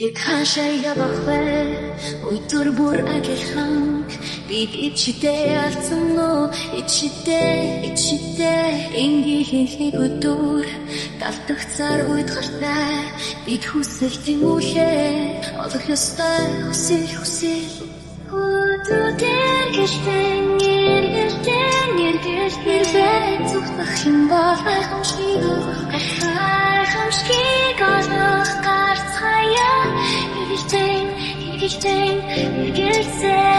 Ikashaya bakwe, uytur bur agelhank, big içide altınlo, içide, ingi gudur, daltıkçar uydgarтай, big hüsseltin uhe, oluk yostar, husil, Ududергэштэн, ирбэг зүгтхэн бол гайхамшиг олох гарцгая эргэлзээ